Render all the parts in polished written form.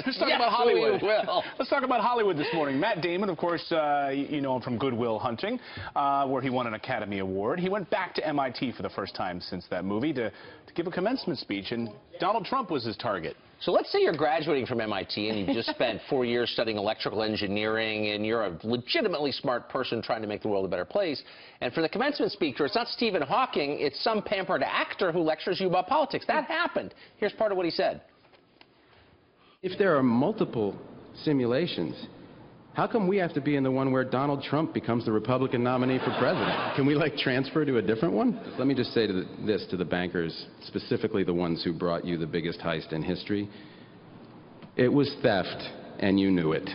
Let's talk about Hollywood. Let's talk about Hollywood this morning. Matt Damon, of course, you know him from Good Will Hunting, where he won an Academy Award. He went back to MIT for the first time since that movie to give a commencement speech, and Donald Trump was his target. So let's say you're graduating from MIT and you've just spent 4 years studying electrical engineering and you're a legitimately smart person trying to make the world a better place. And for the commencement speaker, it's not Stephen Hawking, it's some pampered actor who lectures you about politics. That happened. Here's part of what he said. If there are multiple simulations, how come we have to be in the one where Donald Trump becomes the Republican nominee for president? Can we, like, transfer to a different one? Let me just say this to the bankers, specifically the ones who brought you the biggest heist in history. It was theft, and you knew it.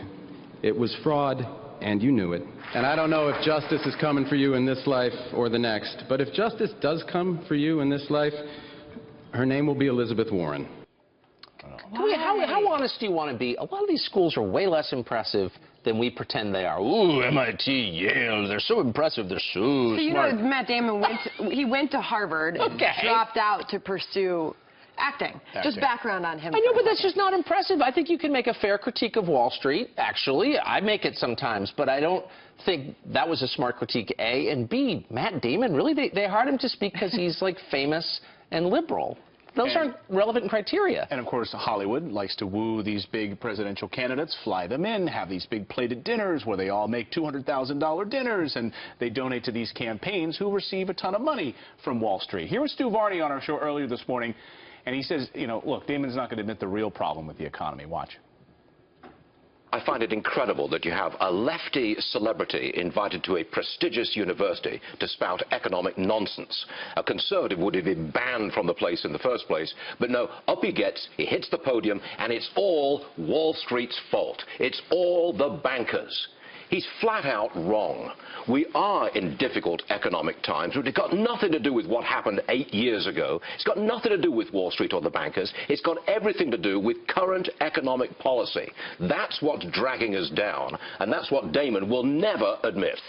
It was fraud, and you knew it. And I don't know if justice is coming for you in this life or the next, but if justice does come for you in this life, her name will be Elizabeth Warren. How honest do you want to be? A lot of these schools are way less impressive than we pretend they are. Ooh, MIT, Yale, they're so impressive, they're so smart. You know, Matt Damon went to Harvard and dropped out to pursue acting. Just background on him. I know, but that's just not impressive. I think you can make a fair critique of Wall Street, actually. I make it sometimes, but I don't think that was a smart critique, A. And B, Matt Damon, really, they hired him to speak because he's, like, famous and liberal. Those aren't relevant criteria. And, of course, Hollywood likes to woo these big presidential candidates, fly them in, have these big plated dinners where they all make $200,000 dinners, and they donate to these campaigns who receive a ton of money from Wall Street. Here was Stu Varney on our show earlier this morning, and he says, you know, look, Damon's not going to admit the real problem with the economy. Watch. I find it incredible that you have a lefty celebrity invited to a prestigious university to spout economic nonsense. A conservative would have been banned from the place in the first place, but no, up he gets, he hits the podium, and it's all Wall Street's fault. It's all the bankers. He's flat out wrong. We are in difficult economic times, but it's got nothing to do with what happened 8 years ago. It's got nothing to do with Wall Street or the bankers. It's got everything to do with current economic policy. That's what's dragging us down, and that's what Damon will never admit.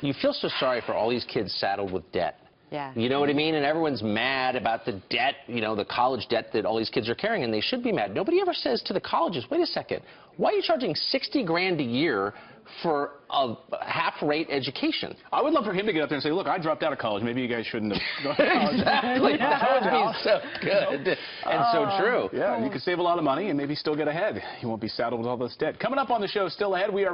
You feel so sorry for all these kids saddled with debt. Yeah. You know what I mean? And everyone's mad about the debt, you know, the college debt that all these kids are carrying, and they should be mad. Nobody ever says to the colleges, wait a second, why are you charging $60 grand a year for a half-rate education? I would love for him to get up there and say, look, I dropped out of college. Maybe you guys shouldn't have gone to college. Exactly. That would be so good and so true. Yeah, you could save a lot of money and maybe still get ahead. You won't be saddled with all this debt. Coming up on the show, still ahead, we are